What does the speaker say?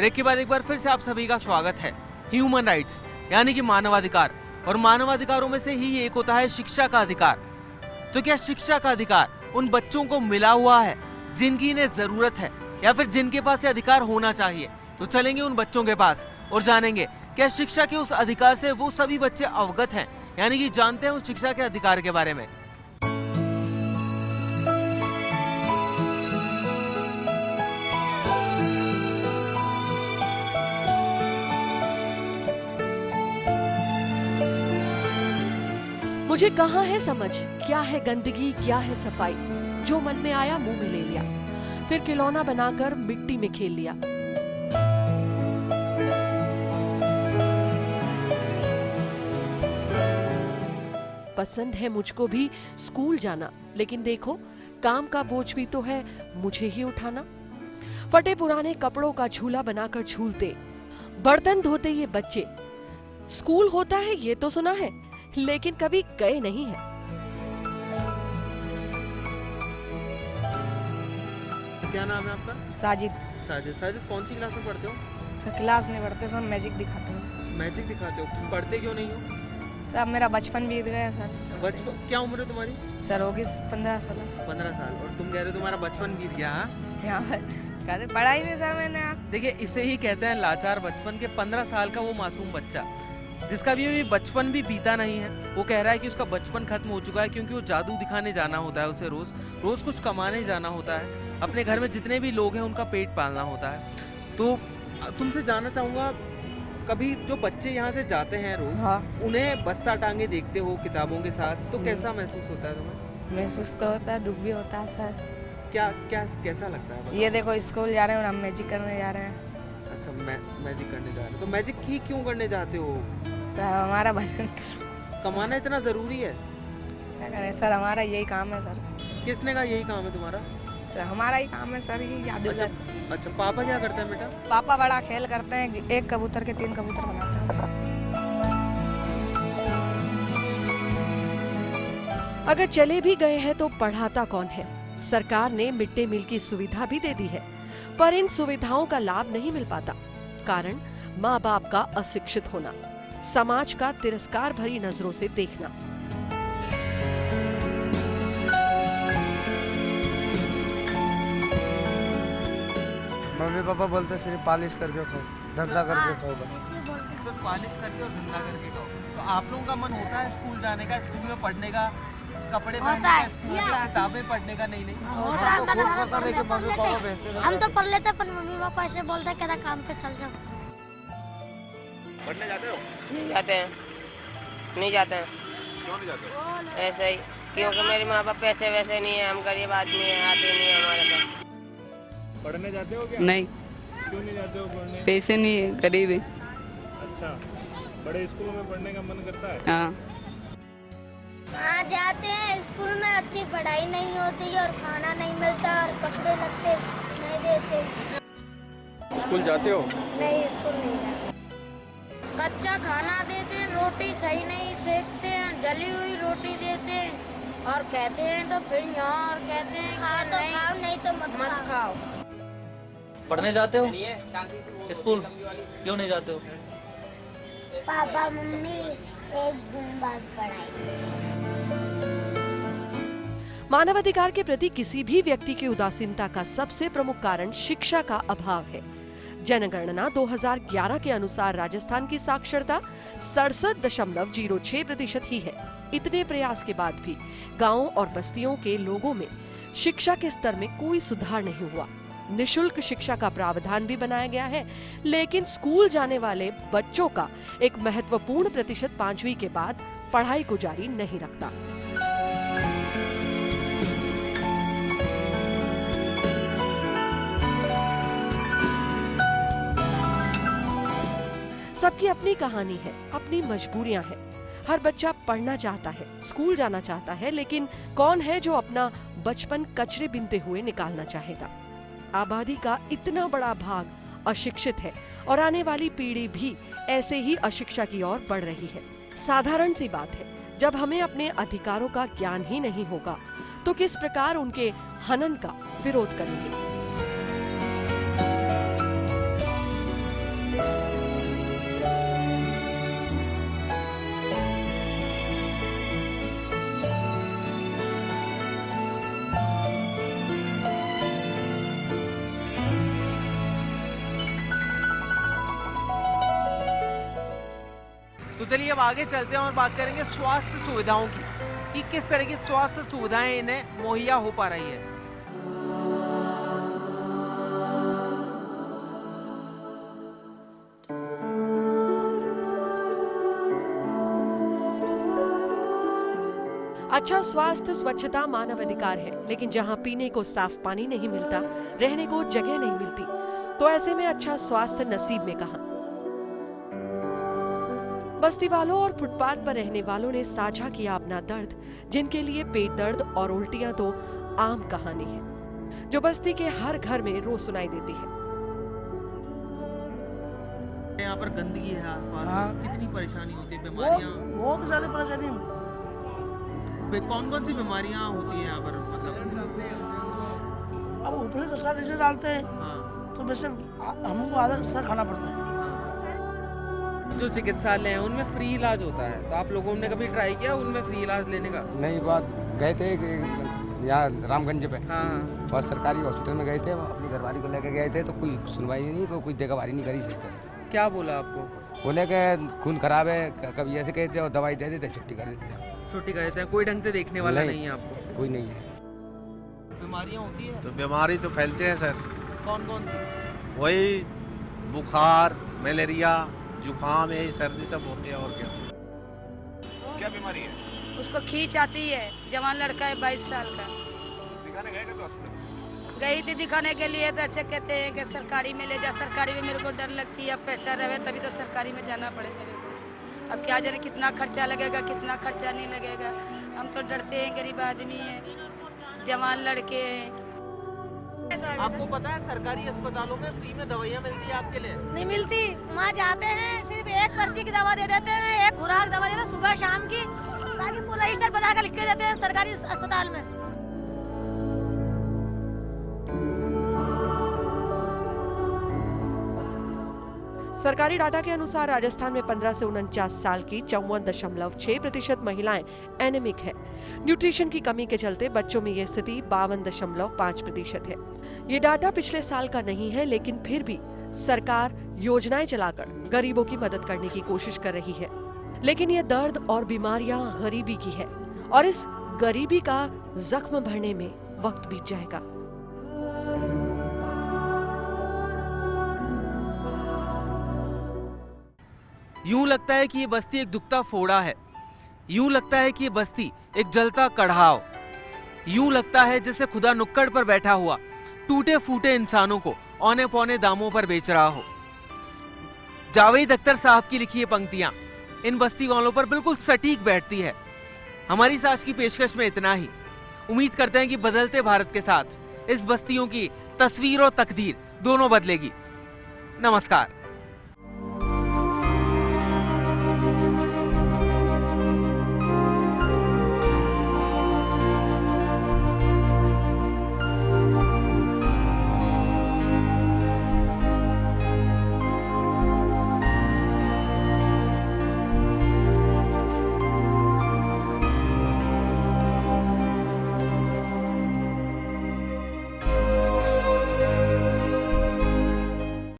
Break के बाद एक बार फिर से आप सभी का स्वागत है। ह्यूमन राइट्स यानी कि मानवाधिकार, और मानवाधिकारों में से ही एक होता है शिक्षा का अधिकार। तो क्या शिक्षा का अधिकार उन बच्चों को मिला हुआ है जिनकी इन्हें जरूरत है, या फिर जिनके पास ये अधिकार होना चाहिए? तो चलेंगे उन बच्चों के पास और जानेंगे क्या शिक्षा के उस अधिकार से वो सभी बच्चे अवगत हैं, यानी कि जानते हैं उस शिक्षा के अधिकार के बारे में। मुझे कहाँ है समझ, क्या है गंदगी, क्या है सफाई। जो मन में आया मुंह में ले लिया, फिर खिलौना बनाकर मिट्टी में खेल लिया। पसंद है मुझको भी स्कूल जाना, लेकिन देखो काम का बोझ भी तो है मुझे ही उठाना। फटे पुराने कपड़ों का झूला बनाकर झूलते, बर्तन धोते ये बच्चे। स्कूल होता है ये तो सुना है, लेकिन कभी गए नहीं है। क्या नाम है आपका? साजिद। साजिद कौन सी क्लास में पढ़ते हो? सर क्लास नहीं पढ़ते सर, मैजिक दिखाते हैं। मैजिक दिखाते हो? पढ़ते क्यों नहीं हो? सर मेरा बचपन बीत गया सर। बचपन क्या उम्र है तुम्हारी? सर होगी 15 साल। 15 साल। और तुम कह रहे हो तुम्हारा बचपन बीत गया? यहाँ पर पढ़ा ही नहीं सर मैंने। देखिए इसे ही कहते हैं लाचार बचपन के। 15 साल का वो मासूम बच्चा जिसका भी बचपन भी बीता नहीं है, वो कह रहा है कि उसका बचपन खत्म हो चुका है, क्योंकि वो जादू दिखाने जाना होता है उसे रोज कुछ कमाने जाना होता है, अपने घर में जितने भी लोग हैं उनका पेट पालना होता है। तो तुमसे जानना चाहूंगा, कभी जो बच्चे यहाँ से जाते हैं रोज, हाँ। उन्हें बस्ता टांगे देखते हो किताबों के साथ, तो कैसा महसूस होता है तुम्हें? महसूस तो होता है, दुख भी होता है सर। कैसा लगता है? ये देखो स्कूल जा रहे हैं और हम मैजिक करने जा रहे हैं। अच्छा, मैजिक करने जा रहे हो, तो मैजिक ही क्यों करने जाते हो? सर हमारा भजन कमाना इतना जरूरी है? क्या करें सर, हमारा यही काम है सर। किसने कहा यही काम है तुम्हारा? सर हमारा ही काम है सर, ये जादूगर। अच्छा, पापा क्या करते हैं बेटा? पापा बड़ा खेल करते हैं, एक कबूतर के 3 कबूतर बनाते हैं। अगर चले भी गए हैं तो पढ़ाता कौन है? सरकार ने मिड डे मील की सुविधा भी दे दी है, पर इन सुविधाओं का लाभ नहीं मिल पाता। कारण माँ बाप का अशिक्षित होना, समाज का तिरस्कार भरी नजरों से देखना। मम्मी पापा बोलते सिर्फ पालिश करके खाओ, धंधा करके खाओ, बस सिर्फ पालिश करके और धंधा करके खाओ। तो आप लोगों का मन होता है स्कूल जाने का, स्कूल में पढ़ने का, कपड़े पहनने का, स्कूल में किताबें पढ़ने का? नहीं होता है, मम्मी पापा भेजते हम तो पढ़ लेते, पर मम्मी पापा ऐसे बोलते कहता काम पे चल जाओ। पढ़ने जाते हो? नहीं जाते हैं। क्यों नहीं जाते हो? ऐसे ही, क्योंकि मेरे माँ बाप पैसे वैसे नहीं है, हम गरीब आदमी हैं, आते नहीं है हमारे पास। पढ़ने जाते हो क्या? नहीं। क्यों नहीं जाते हो पढ़ने? पैसे नहीं है, गरीब है। अच्छा, बड़े स्कूलों में पढ़ने का मन करता है? हाँ जाते हैं, स्कूल में अच्छी पढ़ाई नहीं होती और खाना नहीं मिलता और कपड़े लगते नहीं देते। स्कूल जाते हो? नहीं, स्कूल नहीं जाते। कच्चा खाना देते हैं, रोटी सही नहीं सेकते हैं, जली हुई रोटी देते हैं और कहते हैं तो फिर यहाँ और कहते हैं खाओ तो खाओ, नहीं तो मत खाओ। पढ़ने जाते हो स्कूल? क्यों नहीं जाते हो? पापा मम्मी एक दिन बाद पढ़ाई। मानवाधिकार के प्रति किसी भी व्यक्ति की उदासीनता का सबसे प्रमुख कारण शिक्षा का अभाव है। जनगणना 2011 के अनुसार राजस्थान की साक्षरता 67.06% ही है। इतने प्रयास के बाद भी गांवों और बस्तियों के लोगों में शिक्षा के स्तर में कोई सुधार नहीं हुआ। निशुल्क शिक्षा का प्रावधान भी बनाया गया है, लेकिन स्कूल जाने वाले बच्चों का एक महत्वपूर्ण प्रतिशत 5वीं के बाद पढ़ाई को जारी नहीं रखता। सबकी अपनी कहानी है, अपनी मजबूरियां हैं। हर बच्चा पढ़ना चाहता है, स्कूल जाना चाहता है, लेकिन कौन है जो अपना बचपन कचरे बिनते हुए निकालना चाहेगा? आबादी का इतना बड़ा भाग अशिक्षित है और आने वाली पीढ़ी भी ऐसे ही अशिक्षा की ओर बढ़ रही है। साधारण सी बात है, जब हमें अपने अधिकारों का ज्ञान ही नहीं होगा तो किस प्रकार उनके हनन का विरोध करेंगे? तो चलिए अब आगे चलते हैं और बात करेंगे स्वास्थ्य सुविधाओं की कि किस तरह की स्वास्थ्य सुविधाएं इन्हें मुहैया हो पा रही है। अच्छा स्वास्थ्य स्वच्छता मानव अधिकार है, लेकिन जहां पीने को साफ पानी नहीं मिलता, रहने को जगह नहीं मिलती, तो ऐसे में अच्छा स्वास्थ्य नसीब में कहां। बस्ती वालों और फुटपाथ पर रहने वालों ने साझा किया अपना दर्द, जिनके लिए पेट दर्द और उल्टियां तो आम कहानी है, जो बस्ती के हर घर में रोज सुनाई देती है। यहाँ पर गंदगी है आसपास, हाँ। कितनी परेशानी होती है, बीमारियाँ, बहुत ज्यादा परेशानी। कौन कौन सी बीमारियाँ होती है यहाँ पर, मतलब अब ऊपर कचरा नीचे डालते हैं, हाँ। तो वैसे हमको आधा कचरा खाना पड़ता है। जो चिकित्सालय है उनमें फ्री इलाज होता है, तो आप लोगों ने कभी ट्राई किया उनमें फ्री इलाज लेने का? नहीं, बात गए थे यहाँ रामगंज पे, हाँ। और सरकारी हॉस्पिटल में गए थे, अपनी घरवाली को लेकर गए थे, तो कोई सुनवाई नहीं, कोई देखभाली नहीं करी सकते। क्या बोला आपको? बोले कि खून खराब है, कभी ऐसे कहते और दवाई दे देते, छुट्टी कर देते। छुट्टी कर देते हैं, कोई ढंग से देखने वाला नहीं है आपको? कोई नहीं है। बीमारियाँ होती है? तो बीमारी तो फैलते हैं सर। कौन कौन सी? वही बुखार, मलेरिया, जुकाम, यही सर्दी सब होते हैं। और क्या बीमारी है? उसको खींच आती है, जवान लड़का है 22 साल का। दिखाने गए थे हॉस्पिटल? गई थी दिखाने के लिए, तो ऐसे कहते हैं कि सरकारी में ले जा। सरकारी में मेरे को डर लगती है, अब पैसा रहे तभी तो सरकारी में जाना पड़े मेरे को। अब क्या जाने कितना खर्चा लगेगा, कितना खर्चा नहीं लगेगा। हम तो डरते हैं, गरीब आदमी है, जवान लड़के हैं। आपको पता है सरकारी अस्पतालों में फ्री में दवाइयाँ मिलती है आपके लिए? नहीं मिलती, वहाँ जाते हैं सिर्फ एक पर्ची की दवा दे देते हैं, एक खुराक दवा देते हैं सुबह शाम की, ताकि पूरा रजिस्टर बता कर लिख के देते हैं सरकारी अस्पताल में। सरकारी डाटा के अनुसार राजस्थान में 15 से 49 साल की 54.6% महिलाएं एनीमिक है। न्यूट्रिशन की कमी के चलते बच्चों में यह स्थिति 52.5% है। ये डाटा पिछले साल का नहीं है, लेकिन फिर भी सरकार योजनाएं चलाकर गरीबों की मदद करने की कोशिश कर रही है। लेकिन ये दर्द और बीमारियां गरीबी की है, और इस गरीबी का जख्म भरने में वक्त बीत जाएगा। यूं लगता है कि ये बस्ती एक दुखता फोड़ा है, यूं लगता है कि ये बस्ती एक जलता कढ़ाव, यूं लगता है जैसे खुदा नुक्कड़ पर बैठा हुआ टूटे फूटे इंसानों को औने पौने दामों पर बेच रहा हो। जावेद अख्तर साहब की लिखी ये पंक्तियां इन बस्ती वालों पर बिल्कुल सटीक बैठती है। हमारी आज की पेशकश में इतना ही। उम्मीद करते हैं कि बदलते भारत के साथ इस बस्तियों की तस्वीर और तकदीर दोनों बदलेगी। नमस्कार।